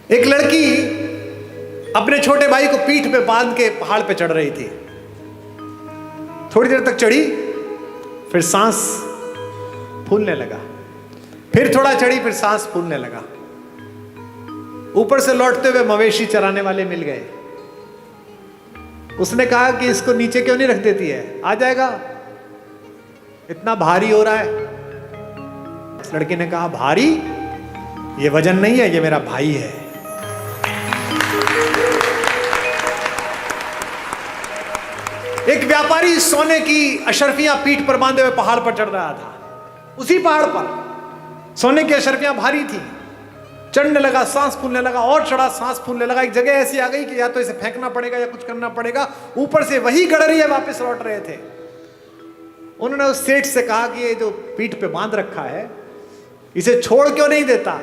एक लड़की अपने छोटे भाई को पीठ पे बांध के पहाड़ पे चढ़ रही थी। थोड़ी देर तक चढ़ी, फिर सांस फूलने लगा, फिर थोड़ा चढ़ी, फिर सांस फूलने लगा। ऊपर से लौटते हुए मवेशी चराने वाले मिल गए। उसने कहा कि इसको नीचे क्यों नहीं रख देती है, आ जाएगा, इतना भारी हो रहा है। इस लड़की ने कहा, भारी? ये वजन नहीं है, ये मेरा भाई है। एक व्यापारी सोने की अशर्फियां पीठ पर बांधे हुए पहाड़ पर चढ़ रहा था। उसी पहाड़ पर सोने की अशर्फियां भारी थी। चढ़ने लगा, सांस फूलने लगा, और चढ़ा, सांस फूलने लगा। एक जगह ऐसी आ गई कि या तो इसे फेंकना पड़ेगा या कुछ करना पड़ेगा। ऊपर से वही गडरिया वापस लौट रहे थे। उन्होंने उस सेठ से कहा कि ये जो पीठ पे बांध रखा है, इसे छोड़ क्यों नहीं देता,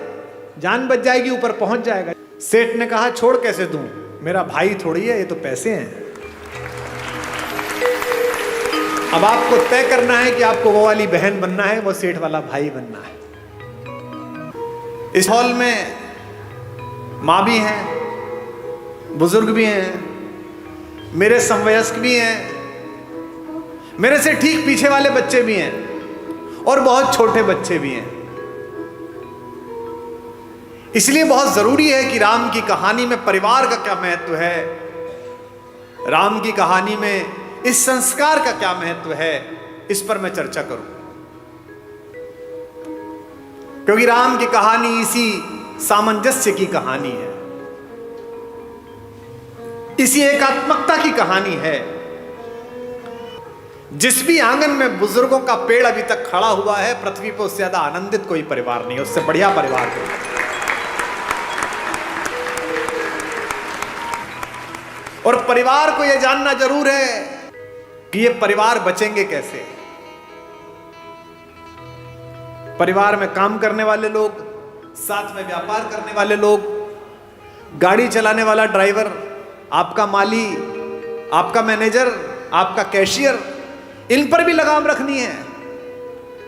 जान बच जाएगी, ऊपर पहुंच जाएगा। सेठ ने कहा, छोड़ कैसे दूं, मेरा भाई थोड़ी है, ये तो पैसे हैं। अब आपको तय करना है कि आपको वो वाली बहन बनना है, वो सेठ वाला भाई बनना है। इस हॉल में माँ भी हैं, बुजुर्ग भी हैं, मेरे समवयस्क भी हैं, मेरे से ठीक पीछे वाले बच्चे भी हैं, और बहुत छोटे बच्चे भी हैं। इसलिए बहुत जरूरी है कि राम की कहानी में परिवार का क्या महत्व है, राम की कहानी में इस संस्कार का क्या महत्व है, इस पर मैं चर्चा करूं। क्योंकि राम की कहानी इसी सामंजस्य की कहानी है, इसी एकात्मकता की कहानी है। जिस भी आंगन में बुजुर्गों का पेड़ अभी तक खड़ा हुआ है, पृथ्वी पर उससे ज्यादा आनंदित कोई परिवार नहीं है, उससे बढ़िया परिवार कोई। और परिवार को यह जानना जरूर है कि ये परिवार बचेंगे कैसे। परिवार में काम करने वाले लोग, साथ में व्यापार करने वाले लोग, गाड़ी चलाने वाला ड्राइवर, आपका माली, आपका मैनेजर, आपका कैशियर, इन पर भी लगाम रखनी है।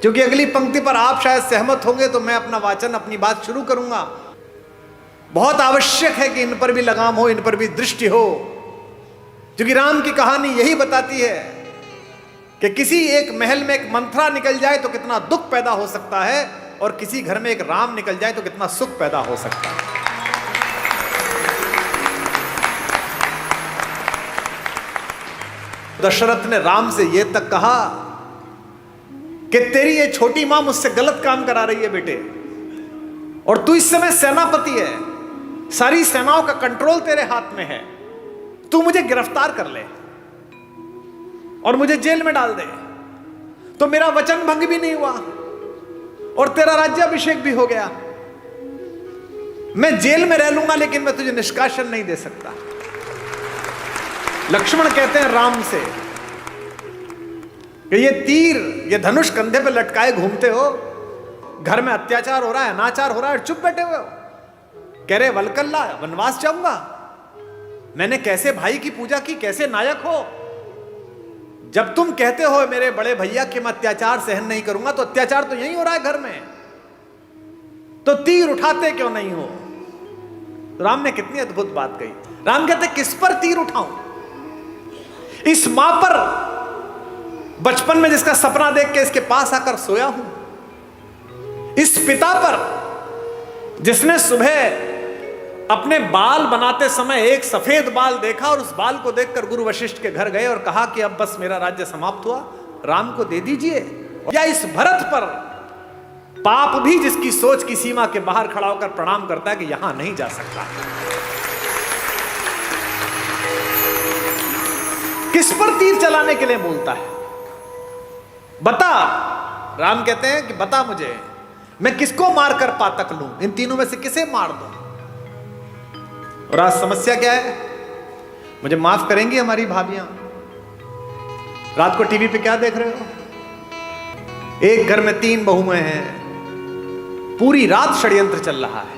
क्योंकि अगली पंक्ति पर आप शायद सहमत होंगे तो मैं अपना वाचन, अपनी बात शुरू करूंगा। बहुत आवश्यक है कि इन पर भी लगाम हो, इन पर भी दृष्टि हो। क्योंकि राम की कहानी यही बताती है कि किसी एक महल में एक मंथरा निकल जाए तो कितना दुख पैदा हो सकता है, और किसी घर में एक राम निकल जाए तो कितना सुख पैदा हो सकता है। दशरथ ने राम से यह तक कहा कि तेरी ये छोटी मां मुझसे गलत काम करा रही है बेटे, और तू इस समय सेनापति है, सारी सेनाओं का कंट्रोल तेरे हाथ में है, तू मुझे गिरफ्तार कर ले और मुझे जेल में डाल दे, तो मेरा वचन भंग भी नहीं हुआ और तेरा राज्याभिषेक भी हो गया। मैं जेल में रह लूंगा लेकिन मैं तुझे निष्कासन नहीं दे सकता। लक्ष्मण कहते हैं राम से कि ये तीर, ये धनुष कंधे पे लटकाए घूमते हो, घर में अत्याचार हो रहा है, अनाचार हो रहा है, चुप बैठे हुए हो। कह रहे वलकल्ला, वनवास जाऊंगा, मैंने कैसे भाई की पूजा की, कैसे नायक हो। जब तुम कहते हो मेरे बड़े भैया कि मैं अत्याचार सहन नहीं करूंगा, तो अत्याचार तो यही हो रहा है घर में, तो तीर उठाते क्यों नहीं हो। राम ने कितनी अद्भुत बात कही। राम कहते किस पर तीर उठाऊं, इस मां पर बचपन में जिसका सपना देख के इसके पास आकर सोया हूं, इस पिता पर जिसने सुबह अपने बाल बनाते समय एक सफेद बाल देखा और उस बाल को देखकर गुरु वशिष्ठ के घर गए और कहा कि अब बस मेरा राज्य समाप्त हुआ, राम को दे दीजिए। या इस भरत पर, पाप भी जिसकी सोच की सीमा के बाहर खड़ा होकर प्रणाम करता है कि यहां नहीं जा सकता। किस पर तीर चलाने के लिए बोलता है, बता। राम कहते हैं कि बता मुझे, मैं किसको मारकर पातक लूं, इन तीनों में से किसे मार दूं। और आज समस्या क्या है, मुझे माफ करेंगी हमारी भाभियां, रात को टीवी पे क्या देख रहे हो, एक घर में 3 बहुएं हैं, पूरी रात षड्यंत्र चल रहा है।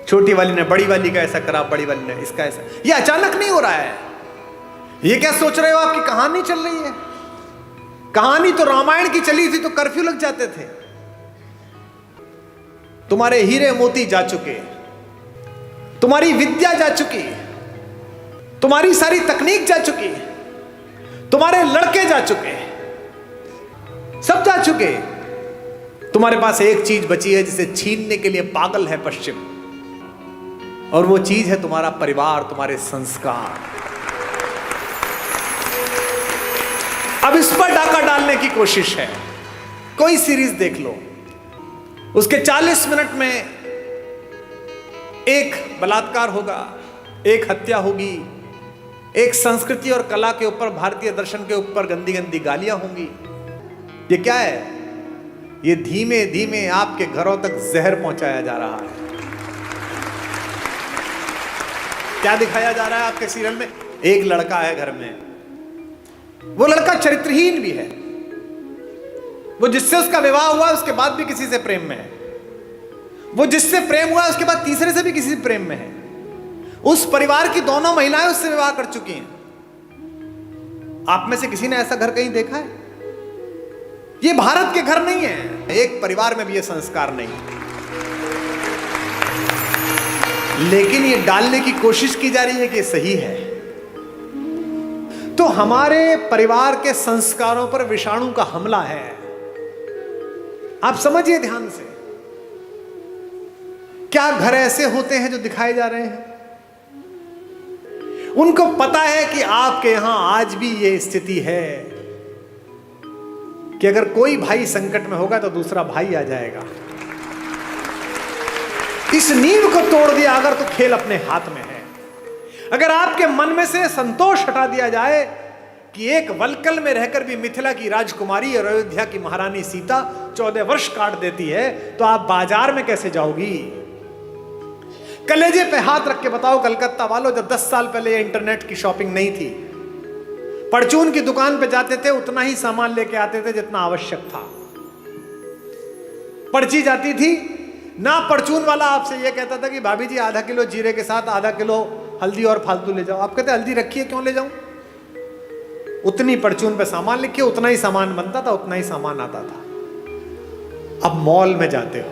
छोटी वाली ने बड़ी वाली का ऐसा करा, बड़ी वाली ने इसका ऐसा। ये अचानक नहीं हो रहा है। ये क्या सोच रहे हो, आपकी कहानी चल रही है। कहानी तो रामायण की चली थी तो कर्फ्यू लग जाते थे। तुम्हारे हीरे मोती जा चुके, तुम्हारी विद्या जा चुकी, तुम्हारी सारी तकनीक जा चुकी, तुम्हारे लड़के जा चुके, सब जा चुके। तुम्हारे पास एक चीज बची है जिसे छीनने के लिए पागल है पश्चिम, और वो चीज है तुम्हारा परिवार, तुम्हारे संस्कार। अब इस पर डाका डालने की कोशिश है। कोई सीरीज देख लो, उसके 40 मिनट में एक बलात्कार होगा, एक हत्या होगी, एक संस्कृति और कला के ऊपर, भारतीय दर्शन के ऊपर गंदी गंदी गालियां होंगी। ये क्या है? ये धीमे धीमे आपके घरों तक जहर पहुंचाया जा रहा है। क्या दिखाया जा रहा है आपके सीरियल में? एक लड़का है घर में, वो लड़का चरित्रहीन भी है, वो जिससे उसका विवाह हुआ उसके बाद भी किसी से प्रेम में है, वो जिससे प्रेम हुआ उसके बाद तीसरे से भी किसी से प्रेम में है। उस परिवार की दोनों महिलाएं उससे विवाह कर चुकी हैं। आप में से किसी ने ऐसा घर कहीं देखा है? ये भारत के घर नहीं है, एक परिवार में भी ये संस्कार नहीं है। लेकिन ये डालने की कोशिश की जा रही है कि ये सही है। तो हमारे परिवार के संस्कारों पर विषाणु का हमला है। आप समझिए ध्यान से, क्या घर ऐसे होते हैं जो दिखाए जा रहे हैं? उनको पता है कि आपके यहां आज भी ये स्थिति है कि अगर कोई भाई संकट में होगा तो दूसरा भाई आ जाएगा। इस नींव को तोड़ दिया अगर तो खेल अपने हाथ में है। अगर आपके मन में से संतोष हटा दिया जाए कि एक वलकल में रहकर भी मिथिला की राजकुमारी और अयोध्या की महारानी सीता 14 वर्ष काट देती है, तो आप बाजार में कैसे जाओगी? कलेजे पे हाथ रख के बताओ कलकत्ता वालों, जब 10 साल पहले इंटरनेट की शॉपिंग नहीं थी, परचून की दुकान पे जाते थे, उतना ही सामान लेके आते थे जितना आवश्यक था। पर्ची जाती थी ना, परचून वाला आपसे यह कहता था कि भाभी जी आधा किलो जीरे के साथ आधा किलो हल्दी और फालतू ले जाओ। आप कहते हल्दी रखी है, क्यों ले जाऊं? उतनी परचून पे सामान लिखिए, उतना ही सामान बनता था, उतना ही सामान आता था। अब मॉल में जाते हो,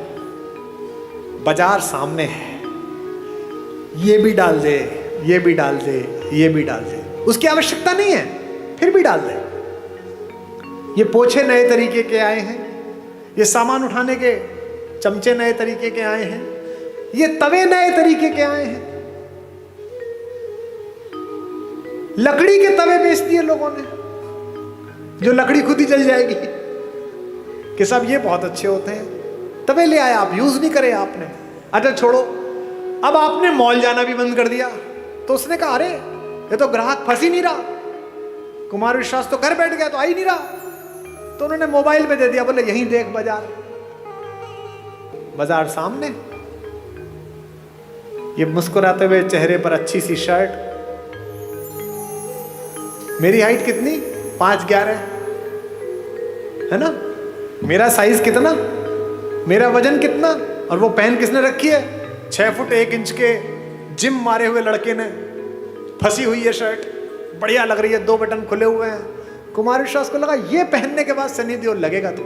बाजार सामने है, ये भी डाल दे, ये भी डाल दे, ये भी डाल दे, उसकी आवश्यकता नहीं है फिर भी डाल दे। ये पोछे नए तरीके के आए हैं, ये सामान उठाने के चमचे नए तरीके के आए हैं, ये तवे नए तरीके के आए हैं। लकड़ी के तवे बेच दिए लोगों ने, जो लकड़ी खुद ही जल जाएगी, कि सब ये बहुत अच्छे होते हैं। तवे ले आए, आप यूज नहीं करे आपने। अच्छा छोड़ो, अब आपने मॉल जाना भी बंद कर दिया, तो उसने कहा अरे ये तो ग्राहक फंस ही नहीं रहा, कुमार विश्वास तो घर बैठ गया, तो आ ही नहीं रहा, तो उन्होंने मोबाइल पे दे दिया, बोले यहीं देख बाजार। बाजार सामने, ये मुस्कुराते हुए चेहरे पर अच्छी सी शर्ट, मेरी हाइट कितनी? 5'11" है ना? मेरा साइज कितना, मेरा वजन कितना, और वो पहन किसने रखी है? 6 फुट 1 इंच के जिम मारे हुए लड़के ने। फंसी हुई है शर्ट, बढ़िया लग रही है, 2 बटन खुले हुए हैं। कुमार विश्वास को लगा ये पहनने के बाद सनी देओल लगेगा तो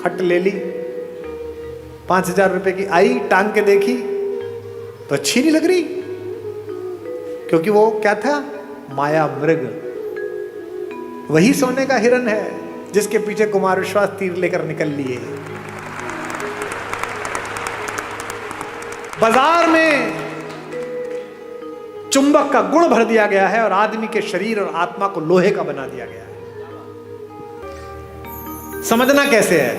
खट ले ली, 5000 रुपए की आई, टांग के देखी तो अच्छी नहीं लग रही, क्योंकि वो क्या था? माया मृग। वही सोने का हिरन है जिसके पीछे कुमार विश्वास तीर लेकर निकल लिए। बाजार में चुंबक का गुण भर दिया गया है और आदमी के शरीर और आत्मा को लोहे का बना दिया गया है। समझना कैसे है?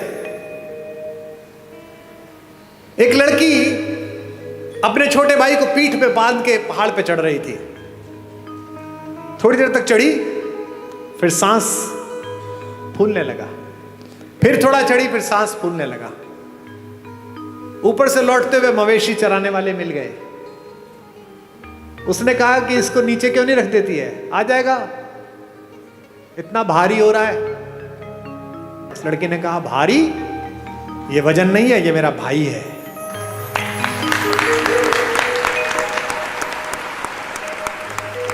एक लड़की अपने छोटे भाई को पीठ पे बांध के पहाड़ पे चढ़ रही थी। थोड़ी देर तक चढ़ी, फिर सांस फूलने लगा, फिर थोड़ा चढ़ी, फिर सांस फूलने लगा। ऊपर से लौटते हुए मवेशी चराने वाले मिल गए। उसने कहा कि इसको नीचे क्यों नहीं रख देती है, आ जाएगा, इतना भारी हो रहा है। उस लड़के ने कहा भारी? ये वजन नहीं है, ये मेरा भाई है।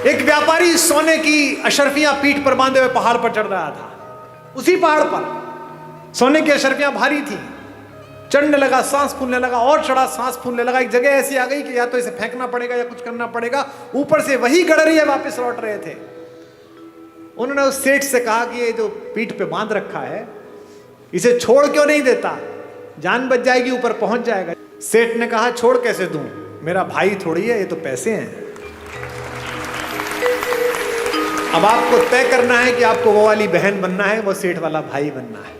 एक व्यापारी सोने की अशर्फियां पीठ पर बांधे हुए पहाड़ पर चढ़ रहा था। उसी पहाड़ पर सोने की अशर्फियां भारी थी, चढ़ने लगा, सांस फूलने लगा, और चढ़ा, सांस फूलने लगा। एक जगह ऐसी आ गई कि या तो इसे फेंकना पड़ेगा या कुछ करना पड़ेगा। ऊपर से वही गडरिया वापस लौट रहे थे। उन्होंने उस सेठ से कहा कि ये जो पीठ पे बांध रखा है इसे छोड़ क्यों नहीं देता, जान बच जाएगी, ऊपर पहुंच जाएगा। सेठ ने कहा छोड़ कैसे दूं, मेरा भाई थोड़ी है, ये तो पैसे हैं। अब आपको तय करना है कि आपको वो वाली बहन बनना है, वो सेठ वाला भाई बनना है।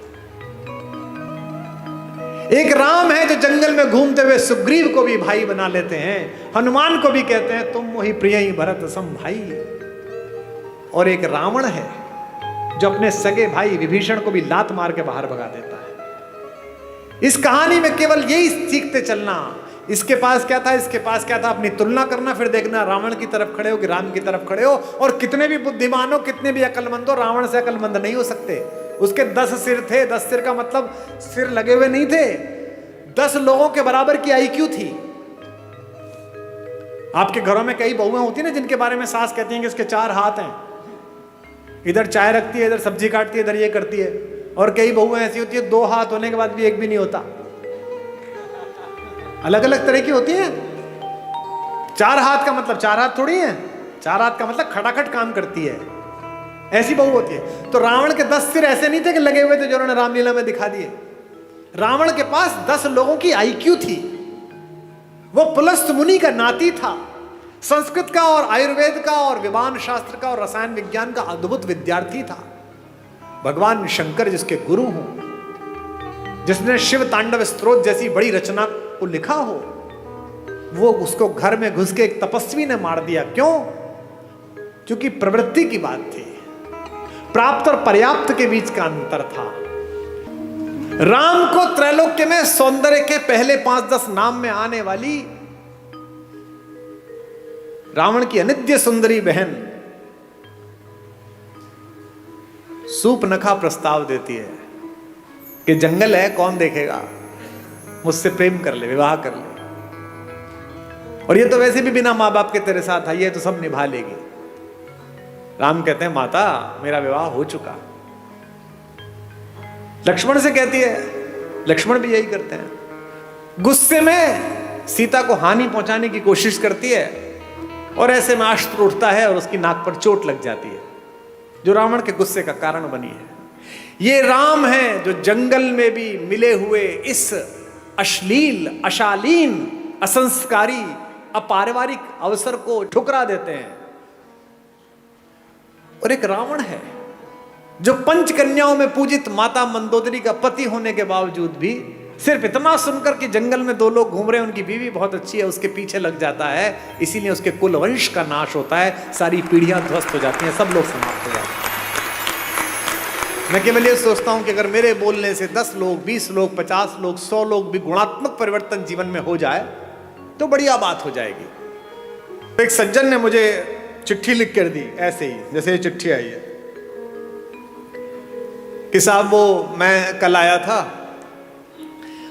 एक राम है जो जंगल में घूमते हुए सुग्रीव को भी भाई बना लेते हैं, हनुमान को भी कहते हैं तुम मोहि प्रिय ही भरत सम भाई। और एक रावण है जो अपने सगे भाई विभीषण को भी लात मार के बाहर भगा देता है। इस कहानी में केवल यही सीखते चलना, इसके पास क्या था, इसके पास क्या था, अपनी तुलना करना, फिर देखना रावण की तरफ खड़े हो कि राम की तरफ खड़े हो। और कितने भी बुद्धिमान हो, कितने भी अकलमंद हो, रावण से अकलमंद नहीं हो सकते। उसके 10 सिर थे। 10 सिर का मतलब सिर लगे हुए नहीं थे, 10 लोगों के बराबर की आईक्यू थी। आपके घरों में कई बहुएं होती है ना जिनके बारे में सास कहती हैं कि इसके 4 हाथ हैं, इधर चाय रखती है, इधर सब्जी काटती है, इधर ये करती है। और कई बहुएं ऐसी होती है 2 हाथ होने के बाद भी एक भी नहीं होता। अलग अलग तरह की होती हैं। 4 हाथ का मतलब 4 हाथ थोड़ी है, 4 हाथ का मतलब खटाखट काम करती है, ऐसी बहू होती है। तो रावण के 10 सिर ऐसे नहीं थे कि लगे हुए थे जो उन्होंने रामलीला में दिखा दिए। रावण के पास 10 लोगों की आईक्यू थी। वो पुलस्त मुनि का नाती था, संस्कृत का और आयुर्वेद का और विमान शास्त्र का और रसायन विज्ञान का अद्भुत विद्यार्थी था। भगवान शंकर जिसके गुरु हों, जिसने शिव तांडव स्तोत्र जैसी बड़ी रचना को लिखा हो, वो उसको घर में घुस के एक तपस्वी ने मार दिया। क्यों? क्योंकि प्रवृत्ति की बात थी, प्राप्त और पर्याप्त के बीच का अंतर था। राम को त्रैलोक्य में सौंदर्य के पहले 5-10 नाम में आने वाली रावण की अनित्य सुंदरी बहन सूपनखा प्रस्ताव देती है कि जंगल है, कौन देखेगा, मुझसे प्रेम कर ले, विवाह कर ले। और ये तो वैसे भी बिना माँ बाप के तेरे साथ आई है, तो सब निभा लेगी। राम कहते हैं माता मेरा विवाह हो चुका। लक्ष्मण से कहती है, लक्ष्मण भी यही करते हैं। गुस्से में सीता को हानि पहुंचाने की कोशिश करती है और ऐसे में अस्त्र उठता है और उसकी नाक पर चोट लग जाती है, जो रावण के गुस्से का कारण बनी है। ये राम है जो जंगल में भी मिले हुए इस अश्लील, अशालीन, असंस्कारी, अपारिवारिक अवसर को ठुकरा देते हैं। और एक रावण है जो पंचकन्याओं में पूजित माता मंदोदरी का पति होने के बावजूद भी सिर्फ इतना सुनकर कि जंगल में 2 लोग घूम रहे हैं, उनकी बीवी बहुत अच्छी है, उसके पीछे लग जाता है। इसीलिए उसके कुल वंश का नाश होता है, सारी पीढ़ियां ध्वस्त हो जाती हैं, सब लोग समाप्त हो जाते हैं। मैं केवल ये सोचता हूं कि अगर मेरे बोलने से 10 लोग, 20 लोग, 50 लोग, 100 लोग भी गुणात्मक परिवर्तन जीवन में हो जाए तो बढ़िया बात हो जाएगी। तो एक सज्जन ने मुझे चिट्ठी लिख कर दी, ऐसे ही जैसे ये चिट्ठी आई है कि साहब वो मैं कल आया था,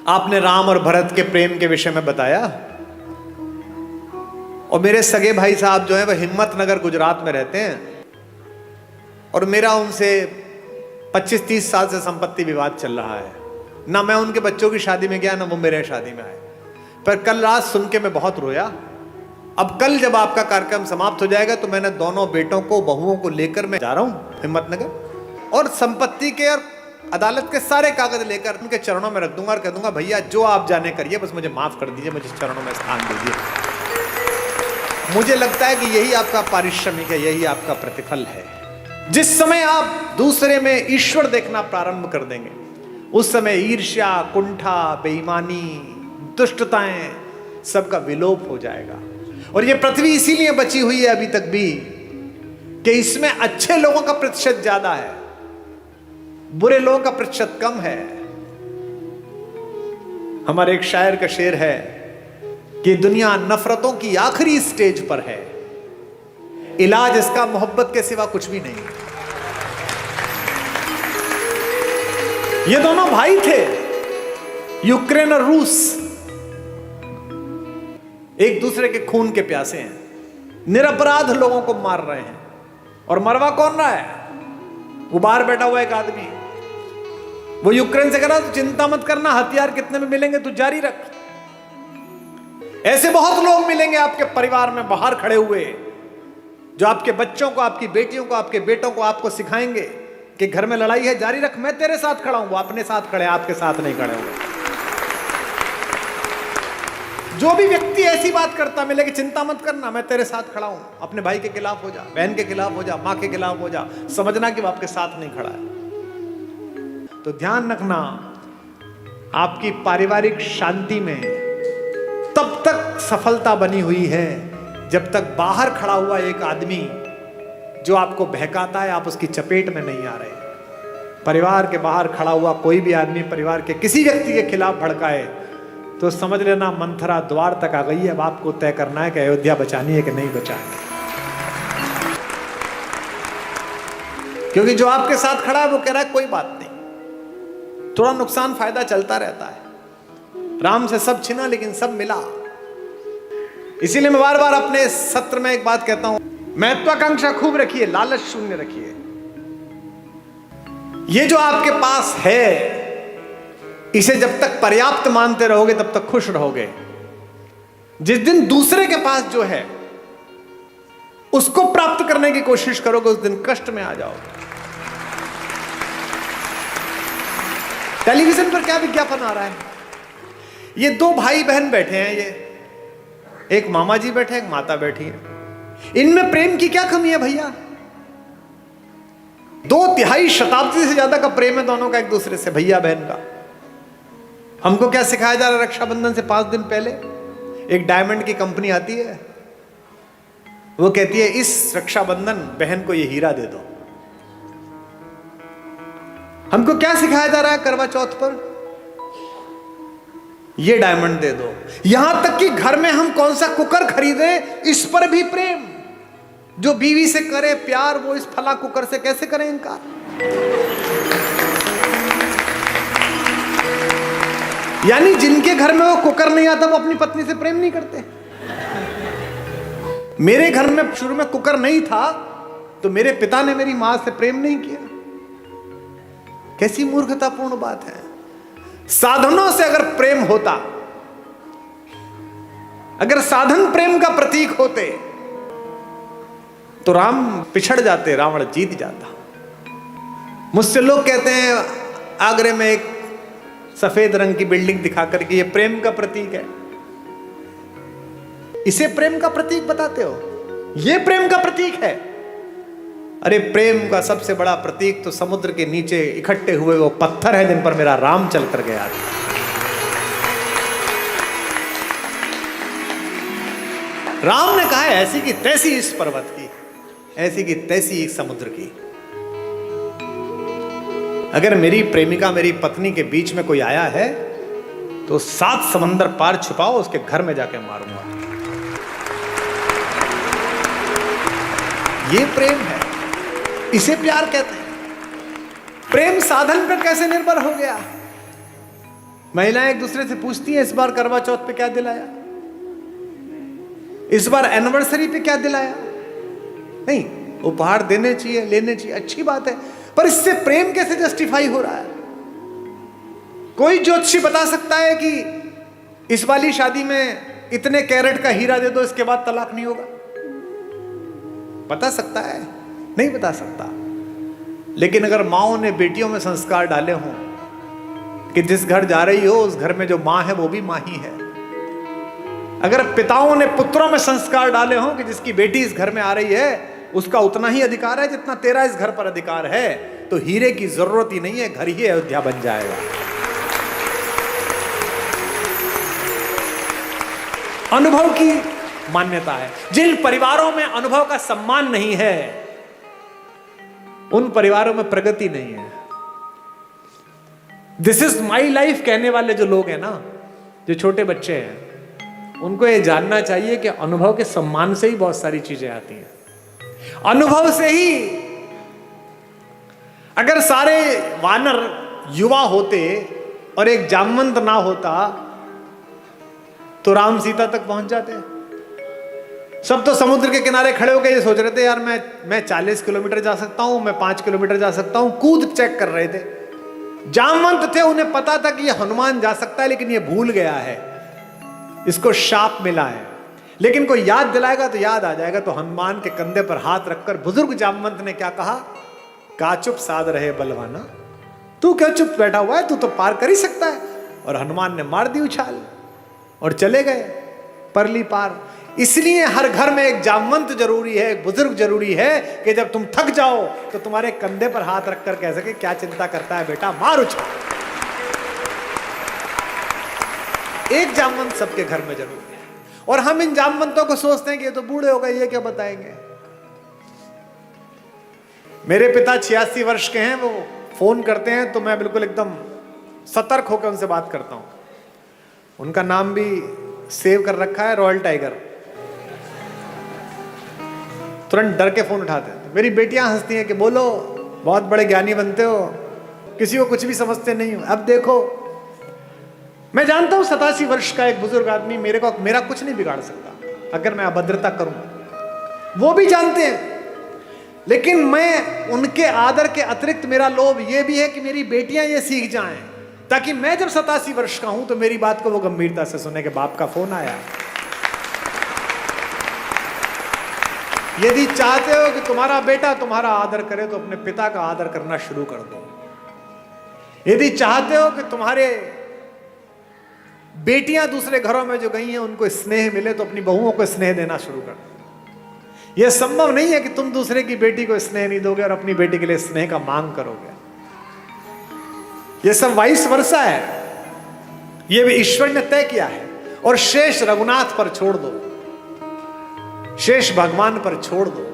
आपने राम और भरत के प्रेम के विषय में बताया, और मेरे सगे भाई साहब जो हैं वह हिम्मतनगर गुजरात में रहते हैं, और मेरा उनसे 25-30 साल से संपत्ति विवाद चल रहा है। ना मैं उनके बच्चों की शादी में गया, ना वो मेरे शादी में आए। पर कल रात सुन के मैं बहुत रोया। अब कल जब आपका कार्यक्रम समाप्त हो जाएगा तो मैंने दोनों बेटों को, बहुओं को लेकर मैं जा रहा हूं हिम्मतनगर, और संपत्ति के और अदालत के सारे कागज लेकर उनके चरणों में रख दूंगा और कह दूंगा भैया जो आप जाने करिए, बस मुझे माफ कर दीजिए, मुझे चरणों में स्थान दीजिए। मुझे लगता है कि यही आपका पारिश्रमिक है, यही आपका प्रतिफल है। जिस समय आप दूसरे में ईश्वर देखना प्रारंभ कर देंगे, उस समय ईर्ष्या, कुंठा, बेईमानी, दुष्टताएं सबका विलोप हो जाएगा। और ये पृथ्वी इसीलिए बची हुई है अभी तक भी कि इसमें अच्छे लोगों का प्रतिशत ज्यादा है, बुरे लोगों का प्रतिशत कम है। हमारे एक शायर का शेर है कि दुनिया नफरतों की आखिरी स्टेज पर है, इलाज इसका मोहब्बत के सिवा कुछ भी नहीं। ये दोनों भाई थे, यूक्रेन और रूस, एक दूसरे के खून के प्यासे हैं, निरपराध लोगों को मार रहे हैं। और मरवा कौन रहा है? वो बाहर बैठा हुआ एक आदमी, वो यूक्रेन से कह रहा तो चिंता मत करना, हथियार कितने में मिलेंगे तू जारी रख। ऐसे बहुत लोग मिलेंगे आपके परिवार में बाहर खड़े हुए, जो आपके बच्चों को, आपकी बेटियों को, आपके बेटों को आपको सिखाएंगे कि घर में लड़ाई है, जारी रख, मैं तेरे साथ खड़ा हूं। वो अपने साथ खड़े, आपके साथ नहीं खड़े होंगे। जो भी व्यक्ति ऐसी बात करता मिले कि चिंता मत करना, मैं तेरे साथ खड़ा हूं, अपने भाई के खिलाफ हो जा, बहन के खिलाफ हो जा, मां के खिलाफ हो जा, समझना कि वो आपके साथ नहीं खड़ा है। तो ध्यान रखना, आपकी पारिवारिक शांति में तब तक सफलता बनी हुई है जब तक बाहर खड़ा हुआ एक आदमी जो आपको बहकाता है, आप उसकी चपेट में नहीं आ रहे। परिवार के बाहर खड़ा हुआ कोई भी आदमी परिवार के किसी व्यक्ति के खिलाफ भड़काए तो समझ लेना मंथरा द्वार तक आ गई है। अब आपको तय करना है कि अयोध्या बचानी है कि नहीं बचानी। क्योंकि जो आपके साथ खड़ा है वो कह रहा है कोई बात नहीं, थोड़ा नुकसान फायदा चलता रहता है, राम से सब छिना लेकिन सब मिला। इसीलिए मैं बार बार अपने सत्र में एक बात कहता हूं, महत्वाकांक्षा खूब रखिए, लालच शून्य रखिए। ये जो आपके पास है इसे जब तक पर्याप्त मानते रहोगे तब तक खुश रहोगे। जिस दिन दूसरे के पास जो है उसको प्राप्त करने की कोशिश करोगे उस दिन कष्ट में आ जाओगे। टेलीविजन पर क्या विज्ञापन आ रहा है, ये दो भाई बहन बैठे हैं, ये एक मामा जी बैठे, एक माता बैठी है, इनमें प्रेम की क्या कमी है भैया? 2 शताब्दी से ज्यादा का प्रेम है दोनों का एक दूसरे से, भैया बहन का। हमको क्या सिखाया जा रहा है? रक्षाबंधन से 5 दिन पहले एक डायमंड की कंपनी आती है, वो कहती है इस रक्षाबंधन बहन को ये हीरा दे दो। हमको क्या सिखाया जा रहा है करवा चौथ पर? ये डायमंड दे दो। यहां तक कि घर में हम कौन सा कुकर खरीदे इस पर भी प्रेम। जो बीवी से करे प्यार वो इस फला कुकर से कैसे करें इनकार? यानी जिनके घर में वो कुकर नहीं आता वो अपनी पत्नी से प्रेम नहीं करते। मेरे घर में शुरू में कुकर नहीं था तो मेरे पिता ने मेरी मां से प्रेम नहीं किया। कैसी मूर्खतापूर्ण बात है। साधनों से अगर प्रेम होता, अगर साधन प्रेम का प्रतीक होते तो राम पिछड़ जाते, रावण जीत जाता। मुझसे लोग कहते हैं आगरे में एक सफेद रंग की बिल्डिंग दिखाकर के ये प्रेम का प्रतीक है। इसे प्रेम का प्रतीक बताते हो? ये प्रेम का प्रतीक है? अरे प्रेम का सबसे बड़ा प्रतीक तो समुद्र के नीचे इकट्ठे हुए वो पत्थर है जिन पर मेरा राम चल कर गया। राम ने कहा है ऐसी की तैसी इस पर्वत की, ऐसी की तैसी समुद्र की। अगर मेरी प्रेमिका मेरी पत्नी के बीच में कोई आया है तो 7 समंदर पार छुपाओ, उसके घर में जाके मारूंगा। ये प्रेम है, इसे प्यार कहते हैं। प्रेम साधन पर कैसे निर्भर हो गया? महिलाएं एक दूसरे से पूछती हैं इस बार करवा चौथ पे क्या दिलाया, इस बार एनिवर्सरी पे क्या दिलाया? नहीं, उपहार देने चाहिए, लेने चाहिए, अच्छी बात है, पर इससे प्रेम कैसे जस्टिफाई हो रहा है? कोई ज्योतिषी बता सकता है कि इस वाली शादी में इतने कैरेट का हीरा दे दो इसके बाद तलाक नहीं होगा? बता सकता है? नहीं बता सकता। लेकिन अगर माओ ने बेटियों में संस्कार डाले हों कि जिस घर जा रही हो उस घर में जो मां है वो भी मां ही है, अगर पिताओं ने पुत्रों में संस्कार डाले हों कि जिसकी बेटी इस घर में आ रही है उसका उतना ही अधिकार है जितना तेरा इस घर पर अधिकार है, तो हीरे की जरूरत ही नहीं है, घर ही अयोध्या बन जाएगा। अनुभव की मान्यता है। जिन परिवारों में अनुभव का सम्मान नहीं है उन परिवारों में प्रगति नहीं है। दिस इज माई लाइफ कहने वाले जो लोग हैं ना, जो छोटे बच्चे हैं, उनको ये जानना चाहिए कि अनुभव के सम्मान से ही बहुत सारी चीजें आती हैं। अनुभव से ही अगर सारे वानर युवा होते और एक जामवंत ना होता तो राम सीता तक पहुंच जाते। सब तो समुद्र के किनारे खड़े होकर ये सोच रहे थे यार मैं 40 किलोमीटर जा सकता हूं, मैं 5 किलोमीटर जा सकता हूं, कूद चेक कर रहे थे। जामवंत थे, उन्हें पता था कि ये हनुमान जा सकता है, लेकिन ये भूल गया है, इसको शाप मिला है। लेकिन कोई याद दिलाएगा तो याद आ जाएगा। तो हनुमान के कंधे पर हाथ रखकर बुजुर्ग जामवंत ने क्या कहा? का चुप साध रहे बलवाना, तू क्या चुप बैठा हुआ है, तू तो पार कर ही सकता है। और हनुमान ने मार दी उछाल और चले गए परली पार। इसलिए हर घर में एक जामवंत जरूरी है, एक बुजुर्ग जरूरी है कि जब तुम थक जाओ तो तुम्हारे कंधे पर हाथ रखकर कह सके, क्या चिंता करता है बेटा, मार उछाल। एक जामवंत सबके घर में जरूरी है। और हम इन जामवंतों को सोचते हैं कि ये तो बूढ़े हो गए, ये क्या बताएंगे। मेरे पिता 86 वर्ष के हैं, वो फोन करते हैं तो मैं बिल्कुल एकदम सतर्क होकर उनसे बात करता हूं। उनका नाम भी सेव कर रखा है, रॉयल टाइगर। तुरंत डर के फोन उठाते हैं। मेरी बेटियां हंसती हैं कि बोलो, बहुत बड़े ज्ञानी बनते हो, किसी को कुछ भी समझते नहीं हो। अब देखो, मैं जानता हूं 87 वर्ष का एक बुजुर्ग आदमी मेरा कुछ नहीं बिगाड़ सकता अगर मैं अभद्रता करूं, वो भी जानते हैं। लेकिन मैं उनके आदर के अतिरिक्त मेरा लोभ ये भी है कि मेरी बेटियां ये सीख जाएं, ताकि मैं जब 87 वर्ष का हूं तो मेरी बात को वो गंभीरता से सुने कि बाप का फोन आया। यदि चाहते हो कि तुम्हारा बेटा तुम्हारा आदर करे तो अपने पिता का आदर करना शुरू कर दो। यदि चाहते हो कि तुम्हारे बेटियां दूसरे घरों में जो गई हैं उनको स्नेह मिले तो अपनी बहुओं को स्नेह देना शुरू कर दो। यह संभव नहीं है कि तुम दूसरे की बेटी को स्नेह नहीं दोगे और अपनी बेटी के लिए स्नेह का मांग करोगे। यह सब वाइस वर्सा है, यह भी ईश्वर ने तय किया है। और शेष रघुनाथ पर छोड़ दो, शेष भगवान पर छोड़ दो,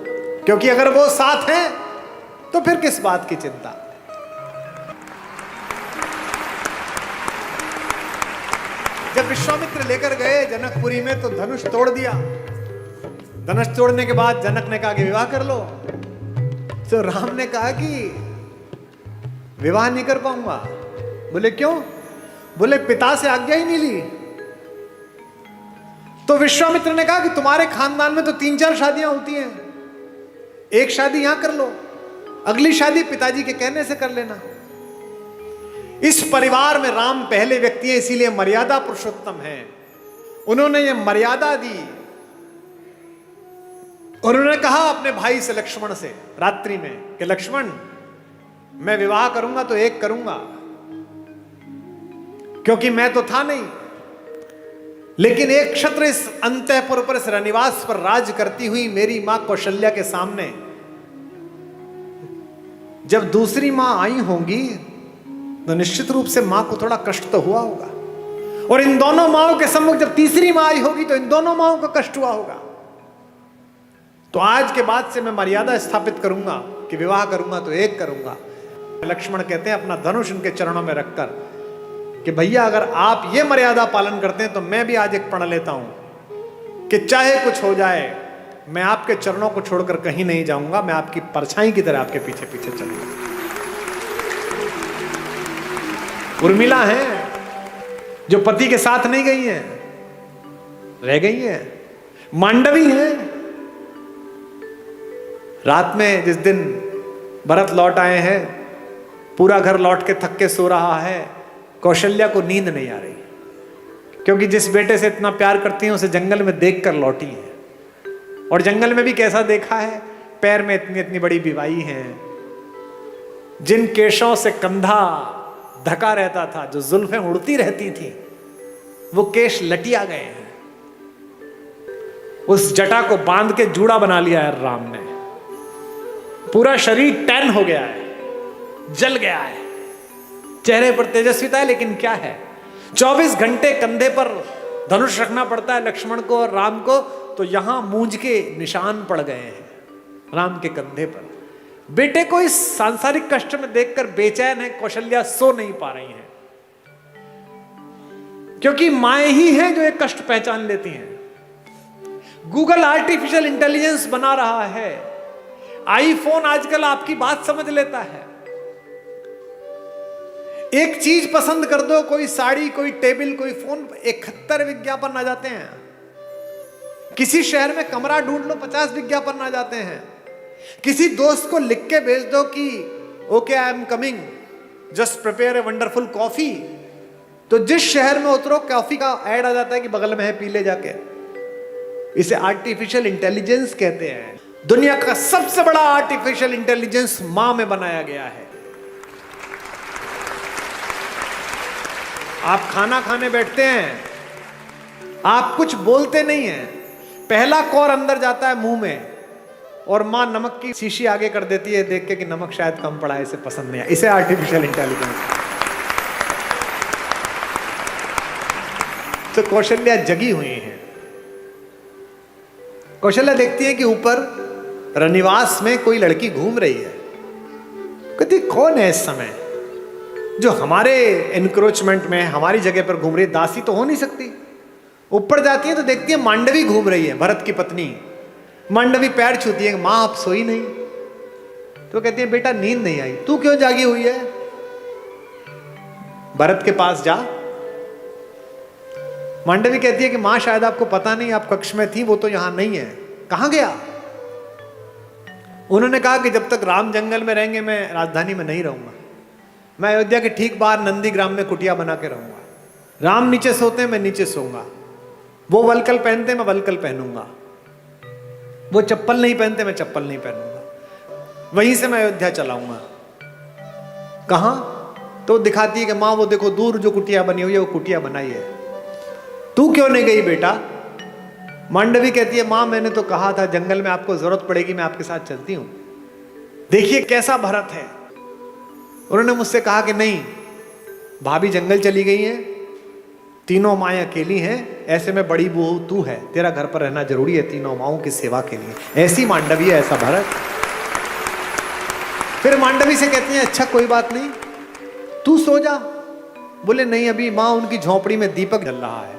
क्योंकि अगर वो साथ हैं तो फिर किस बात की चिंता। जब विश्वामित्र लेकर गए जनकपुरी में तो धनुष तोड़ दिया। धनुष तोड़ने के बाद जनक ने कहा कि विवाह कर लो। तो राम ने कहा कि विवाह नहीं कर पाऊंगा। बोले क्यों? बोले पिता से आज्ञा ही नहीं ली। तो विश्वामित्र ने कहा कि तुम्हारे खानदान में तो 3-4 शादियां होती हैं, एक शादी यहां कर लो, अगली शादी पिताजी के कहने से कर लेना। इस परिवार में राम पहले व्यक्ति है, इसीलिए मर्यादा पुरुषोत्तम है। उन्होंने ये मर्यादा दी। और उन्होंने कहा अपने भाई से, लक्ष्मण से, रात्रि में कि लक्ष्मण, मैं विवाह करूंगा तो एक करूंगा, क्योंकि मैं तो था नहीं। लेकिन एक क्षत्र इस अंतःपुर पर, इस रनिवास पर राज करती हुई मेरी मां कौशल्या के सामने जब दूसरी मां आई होंगी तो निश्चित रूप से मां को थोड़ा कष्ट तो हुआ होगा। और इन दोनों माओं के सम्मुख जब तीसरी मां आई होगी तो इन दोनों माओं को कष्ट हुआ होगा। तो आज के बाद से मैं मर्यादा स्थापित करूंगा कि विवाह करूंगा तो एक करूंगा। लक्ष्मण कहते हैं अपना धनुष उनके चरणों में रखकर कि भैया अगर आप ये मर्यादा पालन करते हैं तो मैं भी आज एक प्रण लेता हूं कि चाहे कुछ हो जाए मैं आपके चरणों को छोड़कर कहीं नहीं जाऊंगा, मैं आपकी परछाई की तरह आपके पीछे पीछे चलूंगा। उर्मिला हैं जो पति के साथ नहीं गई हैं, रह गई हैं। मांडवी हैं, रात में जिस दिन भरत लौट आए हैं, पूरा घर लौट के थक के सो रहा है, कौशल्या को नींद नहीं आ रही, क्योंकि जिस बेटे से इतना प्यार करती हैं उसे जंगल में देखकर लौटी है। और जंगल में भी कैसा देखा है, पैर में इतनी इतनी बड़ी बिवाई हैं, जिन केशों से कंधा ढका रहता था, जो जुल्फें उड़ती रहती थी, वो केश लटिया गए हैं। उस जटा को बांध के जूड़ा बना लिया है राम ने। पूरा शरीर टैन हो गया है, जल गया है, चेहरे पर तेजस्विता है, लेकिन क्या है, 24 घंटे कंधे पर धनुष रखना पड़ता है लक्ष्मण को और राम को, तो यहां मूंज के निशान पड़ गए हैं राम के कंधे पर। बेटे को इस सांसारिक कष्ट में देखकर बेचैन है कौशल्या, सो नहीं पा रही हैं, क्योंकि माएं ही हैं जो एक कष्ट पहचान लेती हैं। गूगल आर्टिफिशियल इंटेलिजेंस बना रहा है, आईफोन आजकल आपकी बात समझ लेता है। एक चीज पसंद कर दो, कोई साड़ी, कोई टेबल, कोई फोन, 71 विज्ञापन आ जाते हैं। किसी शहर में कमरा ढूंढ लो, 50 विज्ञापन आ जाते हैं। किसी दोस्त को लिख के भेज दो कि okay I am coming, just prepare a wonderful coffee, तो जिस शहर में उतरो कॉफी का ऐड आ जाता है कि बगल में है, पी ले जाके। इसे आर्टिफिशियल इंटेलिजेंस कहते हैं। दुनिया का सबसे बड़ा आर्टिफिशियल इंटेलिजेंस मां में बनाया गया है। आप खाना खाने बैठते हैं, आप कुछ बोलते नहीं हैं, पहला कौर अंदर जाता है मुंह में, और मां नमक की शीशी आगे कर देती है देख के कि नमक शायद कम पड़ा है, इसे पसंद नहीं है। इसे आर्टिफिशियल इंटेलिजेंस। तो कौशल्या जगी हुई है। कौशल्या देखती है कि ऊपर रनिवास में कोई लड़की घूम रही है। कहती कौन है इस समय जो हमारे एनक्रोचमेंट में हमारी जगह पर घूम रही है? दासी तो हो नहीं सकती। ऊपर जाती है तो देखती है मांडवी घूम रही है, भरत की पत्नी। मांडवी पैर छूती है, मां आप सोई नहीं? तो कहती है बेटा नींद नहीं आई। तू क्यों जागी हुई है? भरत के पास जा। मांडवी कहती है कि मां शायद आपको पता नहीं, आप कक्ष में थी, वो तो यहां नहीं है। कहां गया? उन्होंने कहा कि जब तक राम जंगल में रहेंगे मैं राजधानी में नहीं रहूंगा। मैं अयोध्या के ठीक बाहर नंदीग्राम में कुटिया बना के रहूंगा। राम नीचे सोते हैं, मैं नीचे सोऊंगा। वो वलकल पहनते, मैं वलकल पहनूंगा। वो चप्पल नहीं पहनते, मैं चप्पल नहीं पहनूंगा। वहीं से मैं अयोध्या चलाऊंगा। कहां? तो दिखाती है कि मां वो देखो दूर जो कुटिया बनी हुई है, वो कुटिया बनाई है। तू क्यों नहीं गई बेटा? मांडवी कहती है मां मैंने तो कहा था जंगल में आपको जरूरत पड़ेगी, मैं आपके साथ चलती हूं। देखिए कैसा भरत है। उन्होंने मुझसे कहा कि नहीं, भाभी जंगल चली गई है, तीनों माएं अकेली हैं, ऐसे में बड़ी बहू तू है, तेरा घर पर रहना जरूरी है तीनों माओं की सेवा के लिए। ऐसी मांडवी है, ऐसा भरत। फिर मांडवी से कहती है अच्छा कोई बात नहीं, तू सो जा। बोले नहीं, अभी मां उनकी झोपड़ी में दीपक जल रहा है,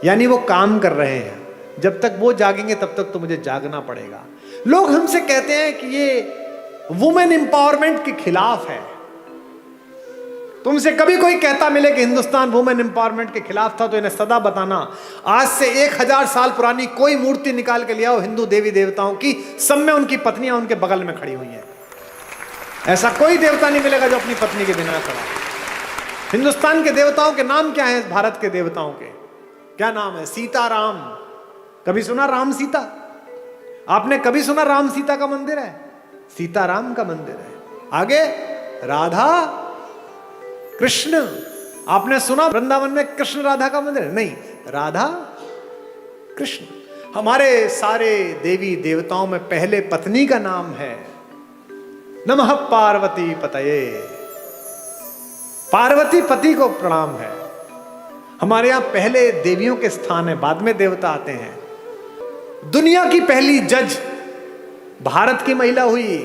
यानी वो काम कर रहे हैं। जब तक वो जागेंगे तब तक तो मुझे जागना पड़ेगा। लोग हमसे कहते हैं कि ये वुमेन एम्पावरमेंट के खिलाफ है। तुमसे कभी कोई कहता मिले कि हिंदुस्तान वुमेन एम्पावरमेंट के खिलाफ था तो इन्हें सदा बताना। आज से 1000 साल पुरानी कोई मूर्ति निकाल के लिया हो हिंदू देवी देवताओं की, सब में उनकी पत्नियां उनके बगल में खड़ी हुई हैं। ऐसा कोई देवता नहीं मिलेगा जो अपनी पत्नी के बिना खड़ा। हिंदुस्तान के देवताओं के नाम क्या है? भारत के देवताओं के क्या नाम है? सीताराम। कभी सुना राम सीता? आपने कभी सुना राम सीता का मंदिर है? सीताराम का मंदिर है। आगे राधा कृष्ण। आपने सुना वृंदावन में कृष्ण राधा का मंदिर है? नहीं, राधा कृष्ण। हमारे सारे देवी देवताओं में पहले पत्नी का नाम है नमः पार्वती पतये। पार्वती पति को प्रणाम है। हमारे यहां पहले देवियों के स्थान है, बाद में देवता आते हैं। दुनिया की पहली जज भारत की महिला हुई।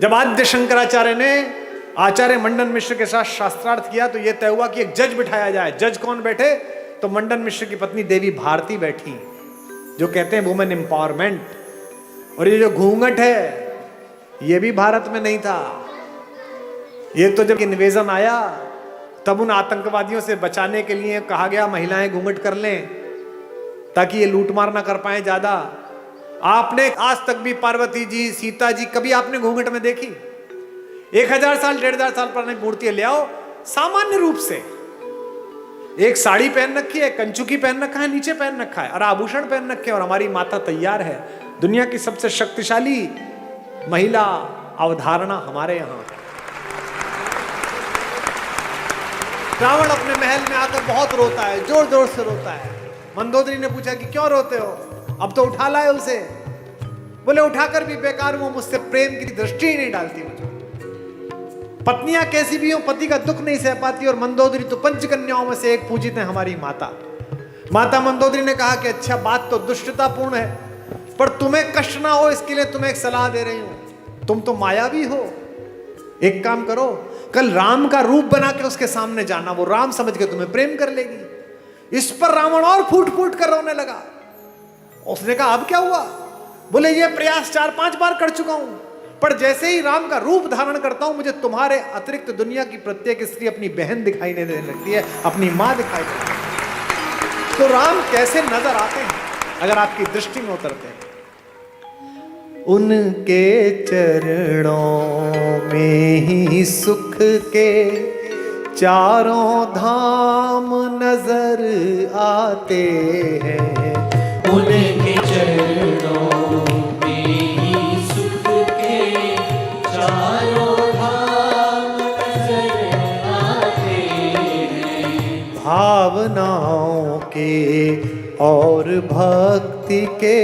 जब आद्य शंकराचार्य ने आचार्य मंडन मिश्र के साथ शास्त्रार्थ किया तो यह तय हुआ कि एक जज बिठाया जाए। जज कौन बैठे? तो मंडन मिश्र की पत्नी देवी भारती बैठी, जो कहते हैं वुमेन एम्पावरमेंट। और ये जो घूंघट है ये भी भारत में नहीं था। ये तो जब इन्वेजन आया तब उन आतंकवादियों से बचाने के लिए कहा गया महिलाएं घूंघट कर लें ताकि ये लूटमार ना कर पाए ज्यादा। आपने आज तक भी पार्वती जी, सीता जी कभी आपने घूंघट में देखी? 1000 साल 1500 साल पुरानी मूर्तियां ले आओ, सामान्य रूप से एक साड़ी पहन रखी है, कंचुकी पहन रखा है, नीचे पहन रखा है और आभूषण पहन रखे हैं, और हमारी माता तैयार है। दुनिया की सबसे शक्तिशाली महिला अवधारणा हमारे यहां। रावण अपने महल में आकर बहुत रोता है, जोर जोर से रोता है। मंदोदरी ने पूछा कि क्यों रोते हो? अब तो उठा लाए उसे। बोले उठाकर भी बेकार, वो मुझसे प्रेम की दृष्टि ही नहीं डालती मुझे। पत्नियां कैसी भी हो, पति का दुख नहीं सह पाती। और मंदोदरी तो पंचकन्याओं में से एक पूजित है, हमारी माता। माता मंदोदरी ने कहा कि अच्छा बात तो दुष्टतापूर्ण है, पर तुम्हें कष्ट ना हो इसके लिए तुम्हें एक सलाह दे रही हूं। तुम तो मायावी हो, एक काम करो, कल राम का रूप बना के उसके सामने जाना, वो राम समझ के तुम्हें प्रेम कर लेगी। इस पर रावण और फूट फूट कर रोने लगा। उसने कहा अब क्या हुआ? बोले ये प्रयास 4-5 बार कर चुका हूं, पर जैसे ही राम का रूप धारण करता हूं मुझे तुम्हारे अतिरिक्त दुनिया की प्रत्येक स्त्री अपनी बहन दिखाई देने लगती है, अपनी मां दिखाई देती है। तो राम कैसे नजर आते हैं अगर आपकी दृष्टि में उतरते हैं? उनके चरणों में ही सुख के चारों धाम नजर आते हैं। उनके चरणों में ही सुख के चारों धाम नजर आते हैं। भावनाओं के और भक्ति के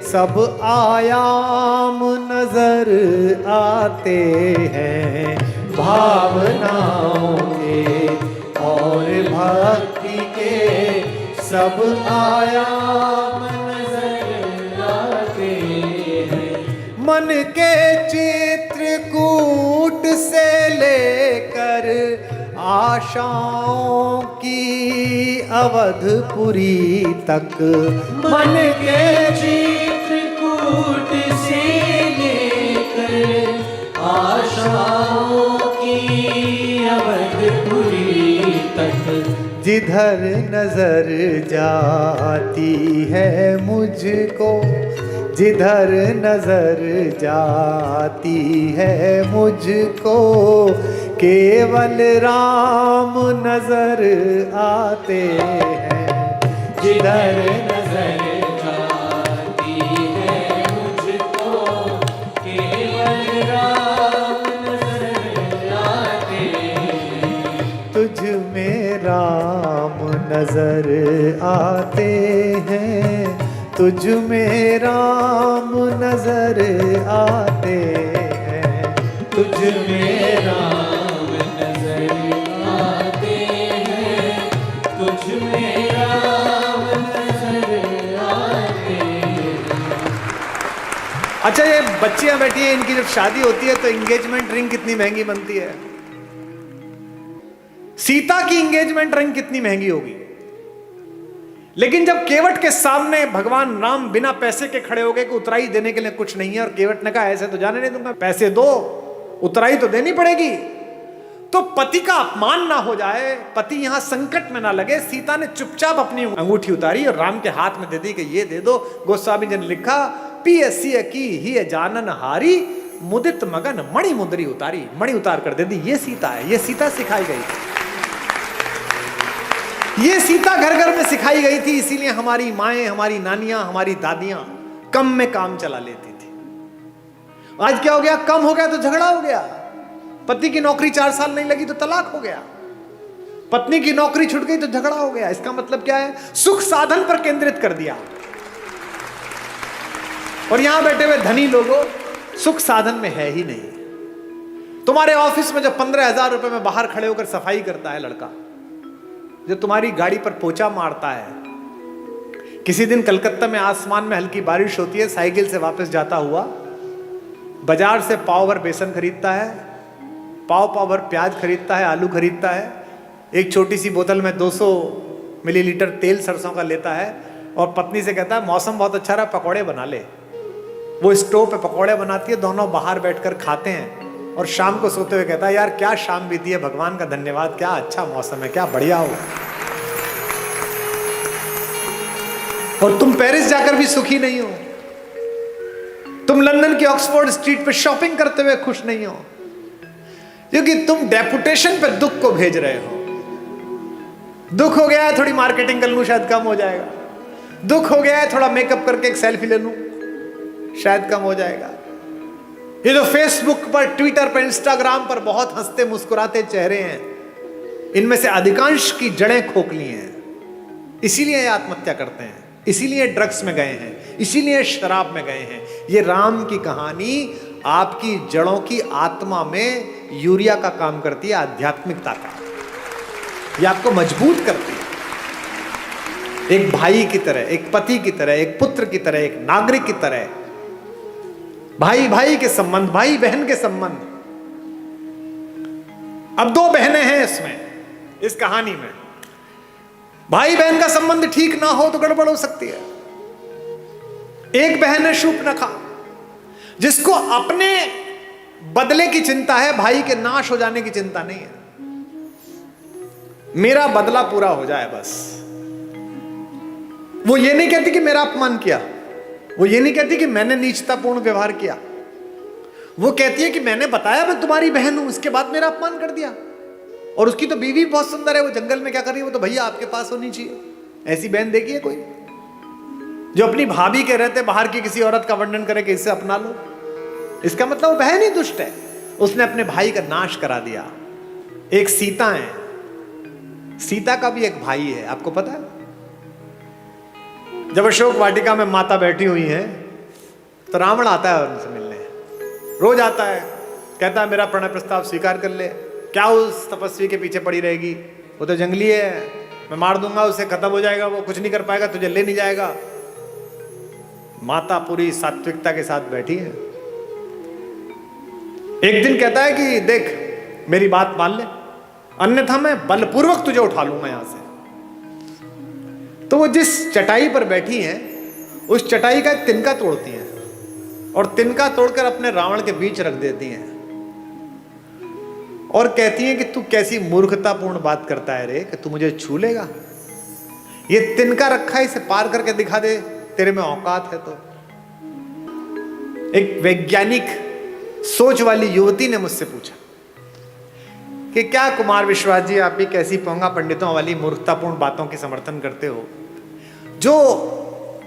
सब आयाम नजर आते हैं। भावनाओं के और भक्ति के सब आयाम नजर आते हैं। मन के चित्रकूट से लेकर आशाओं की अवधपुरी तक, मन के चित्रकूट से लेकर आशाओं की अवधपुरी तक, जिधर नजर जाती है मुझको, जिधर नजर जाती है मुझको, केवल राम नजर आते हैं। जिधर नजर जाती है मुझको, केवल राम नजर आते हैं। तुझ में राम नजर आते हैं, तुझ में राम नजर आते हैं। तुझ में राम नजर आते हैं, तुझ में राम नजर आते हैं। अच्छा, ये बच्चियां बैठी हैं, इनकी जब शादी होती है तो एंगेजमेंट रिंग कितनी महंगी बनती है। सीता की एंगेजमेंट रिंग कितनी महंगी होगी, लेकिन जब केवट के सामने भगवान राम बिना पैसे के खड़े हो गए कि उतराई देने के लिए कुछ नहीं है, और केवट ने कहा ऐसे तो जाने नहीं दूंगा, पैसे दो, उतराई तो देनी पड़ेगी। तो पति का अपमान ना हो जाए, पति यहां संकट में ना लगे, सीता ने चुपचाप अपनी अंगूठी उतारी और राम के हाथ में दे दी कि ये दे दो। गोस्वामी जी ने लिखा, पियसिय की ही जानन हारी, मुदित मगन मणि मुद्री उतारी। मणि उतार कर दे दी। ये सीता है, ये सीता सिखाई गई थी, ये सीता घर घर में सिखाई गई थी। इसीलिए हमारी माएं, हमारी नानियां, हमारी दादियां कम में काम चला लेती थी। आज क्या हो गया, कम हो गया तो झगड़ा हो गया। पति की नौकरी 4 साल नहीं लगी तो तलाक हो गया, पत्नी की नौकरी छूट गई तो झगड़ा हो गया। इसका मतलब क्या है, सुख साधन पर केंद्रित कर दिया। और यहां बैठे हुए धनी लोगों, सुख साधन में है ही नहीं। तुम्हारे ऑफिस में जो 15,000 रुपए में बाहर खड़े होकर सफाई करता है लड़का, जो तुम्हारी गाड़ी पर पोछा मारता है, किसी दिन कलकत्ता में आसमान में हल्की बारिश होती है, साइकिल से वापस जाता हुआ बाजार से पाव भर बेसन खरीदता है, पाव भर प्याज खरीदता है, आलू खरीदता है, एक छोटी सी बोतल में 200 मिलीलीटर तेल सरसों का लेता है और पत्नी से कहता है मौसम बहुत अच्छा रहा, पकौड़े बना ले। वो स्टोव पे पकौड़े बनाती है, दोनों बाहर बैठकर खाते हैं और शाम को सोते हुए कहता है यार क्या शाम बीती है, भगवान का धन्यवाद, क्या अच्छा मौसम है, क्या बढ़िया हो। और तुम पेरिस जाकर भी सुखी नहीं हो, तुम लंदन की ऑक्सफोर्ड स्ट्रीट पे शॉपिंग करते हुए खुश नहीं हो, क्योंकि तुम डेपुटेशन पे दुख को भेज रहे हो। दुख हो गया है थोड़ी मार्केटिंग कर लूं शायद कम हो जाएगा, दुख हो गया है थोड़ा मेकअप करके एक सेल्फी ले लूं शायद कम हो जाएगा। ये जो फेसबुक पर, ट्विटर पर, इंस्टाग्राम पर बहुत हंसते मुस्कुराते चेहरे हैं, इनमें से अधिकांश की जड़ें खोखली हैं। इसीलिए ये आत्महत्या करते हैं, इसीलिए ड्रग्स में गए हैं, इसीलिए शराब में गए हैं। ये राम की कहानी आपकी जड़ों की आत्मा में यूरिया का काम करती है, आध्यात्मिकता का। ये आपको मजबूत करती है, एक भाई की तरह, एक पति की तरह, एक पुत्र की तरह, एक नागरिक की तरह। भाई भाई के संबंध, भाई बहन के संबंध। अब 2 बहनें हैं इसमें, इस कहानी में। भाई बहन का संबंध ठीक ना हो तो गड़बड़ हो सकती है। एक बहन है शूर्पणखा, जिसको अपने बदले की चिंता है, भाई के नाश हो जाने की चिंता नहीं है। मेरा बदला पूरा हो जाए बस। वो ये नहीं कहती कि मेरा अपमान किया, वो ये नहीं कहती कि मैंने नीचतापूर्ण व्यवहार किया, वो कहती है कि मैंने बताया मैं तुम्हारी बहन हूं, इसके बाद मेरा अपमान कर दिया। और उसकी तो बीवी बहुत सुंदर है, वो जंगल में क्या कर रही है, वो तो भैया आपके पास होनी चाहिए। ऐसी बहन देखी है कोई जो अपनी भाभी के रहते बाहर की किसी औरत का वर्णन करे कि इससे अपना लो? इसका मतलब वो बहन ही दुष्ट है, उसने अपने भाई का नाश करा दिया। एक सीता है, सीता का भी एक भाई है, आपको पता है? जब अशोक वाटिका में माता बैठी हुई है तो रावण आता है उनसे मिलने, रोज आता है, कहता है मेरा प्रणय प्रस्ताव स्वीकार कर ले। क्या उस तपस्वी के पीछे पड़ी रहेगी, वो तो जंगली है, मैं मार दूंगा उसे, खत्म हो जाएगा, वो कुछ नहीं कर पाएगा, तुझे ले नहीं जाएगा। माता पूरी सात्विकता के साथ बैठी है। एक दिन कहता है कि देख मेरी बात मान ले, अन्यथा मैं बलपूर्वक तुझे उठा लूंगा यहां से। तो वो जिस चटाई पर बैठी हैं उस चटाई का एक तिनका तोड़ती हैं और तिनका तोड़कर अपने रावण के बीच रख देती हैं और कहती हैं कि तू कैसी मूर्खतापूर्ण बात करता है रे, कि तू मुझे छू लेगा? ये तिनका रखा है, इसे पार करके दिखा दे, तेरे में औकात है तो। एक वैज्ञानिक सोच वाली युवती ने मुझसे पूछा कि क्या कुमार विश्वास जी, आप भी कैसी पोंगा पंडितों वाली मूर्खतापूर्ण बातों की समर्थन करते हो? जो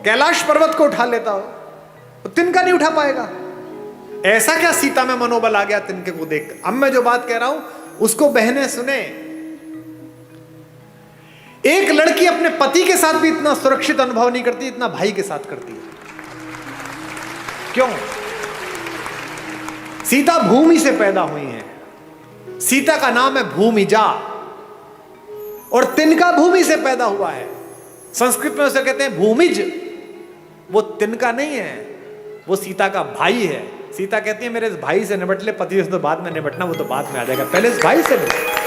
कैलाश पर्वत को उठा लेता हो तो तिनका नहीं उठा पाएगा। ऐसा क्या सीता में मनोबल आ गया तिनके को देख? अब मैं जो बात कह रहा हूं उसको बहनें सुने। एक लड़की अपने पति के साथ भी इतना सुरक्षित अनुभव नहीं करती इतना भाई के साथ करती है। क्यों? सीता भूमि से पैदा हुई है, सीता का नाम है भूमिजा, और तिनका भूमि से पैदा हुआ है। संस्कृत में उसे कहते हैं भूमिज। वो तिनका नहीं है, वो सीता का भाई है। सीता कहती है मेरे इस भाई से निपट ले, पति से तो बाद में निपटना, वो तो बाद में आ जाएगा, पहले इस भाई से निपट।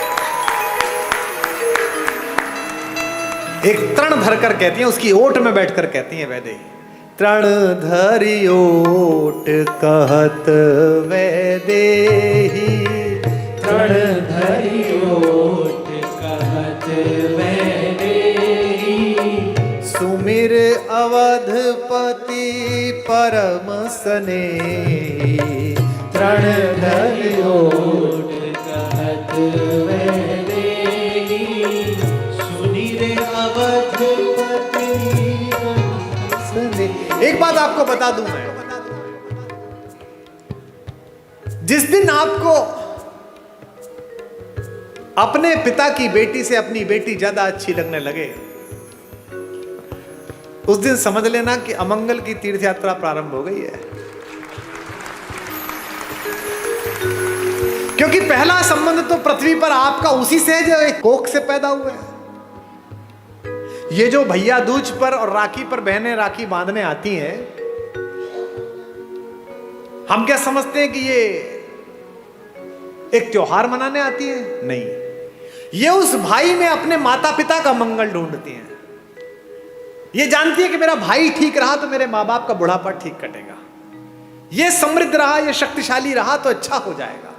एक तृण धरकर कहती है, उसकी ओट में बैठकर कहती है वैदेही, तृण धरि ओट कहत वैदेही, तृण धरि ओट कहत वैदेही, सुमिर अवधपति परम स्नेही, तृण धरि ओट कहत वैदेही, सुनिर अवधपति स्नेही। एक बात आपको बता दूं मैं, जिस दिन आपको अपने पिता की बेटी से अपनी बेटी ज्यादा अच्छी लगने लगे उस दिन समझ लेना कि अमंगल की तीर्थ यात्रा प्रारंभ हो गई है। क्योंकि पहला संबंध तो पृथ्वी पर आपका उसी से है जो एक कोख से पैदा हुआ है। ये जो भैया दूज पर और राखी पर बहनें राखी बांधने आती हैं, हम क्या समझते हैं कि ये एक त्योहार मनाने आती है? नहीं, ये उस भाई में अपने माता पिता का मंगल ढूंढती हैं। ये जानती है कि मेरा भाई ठीक रहा तो मेरे माँ बाप का बुढ़ापा ठीक कटेगा, ये समृद्ध रहा, ये शक्तिशाली रहा तो अच्छा हो जाएगा,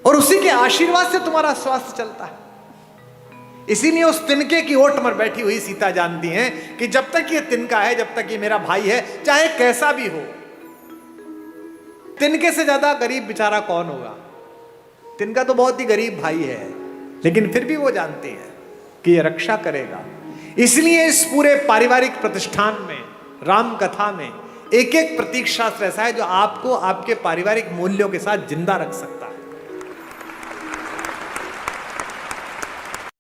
और उसी के आशीर्वाद से तुम्हारा स्वास्थ्य चलता है। इसीलिए उस तिनके की ओट पर बैठी हुई सीता जानती है कि जब तक ये तिनका है, जब तक ये मेरा भाई है, चाहे कैसा भी हो, तिनके से ज्यादा गरीब बेचारा कौन होगा? तिनका तो बहुत ही गरीब भाई है, लेकिन फिर भी वो जानते हैं कि ये रक्षा करेगा। इसलिए इस पूरे पारिवारिक प्रतिष्ठान में, राम कथा में एक एक प्रतीक शास्त्र ऐसा है जो आपको आपके पारिवारिक मूल्यों के साथ जिंदा रख सकता है।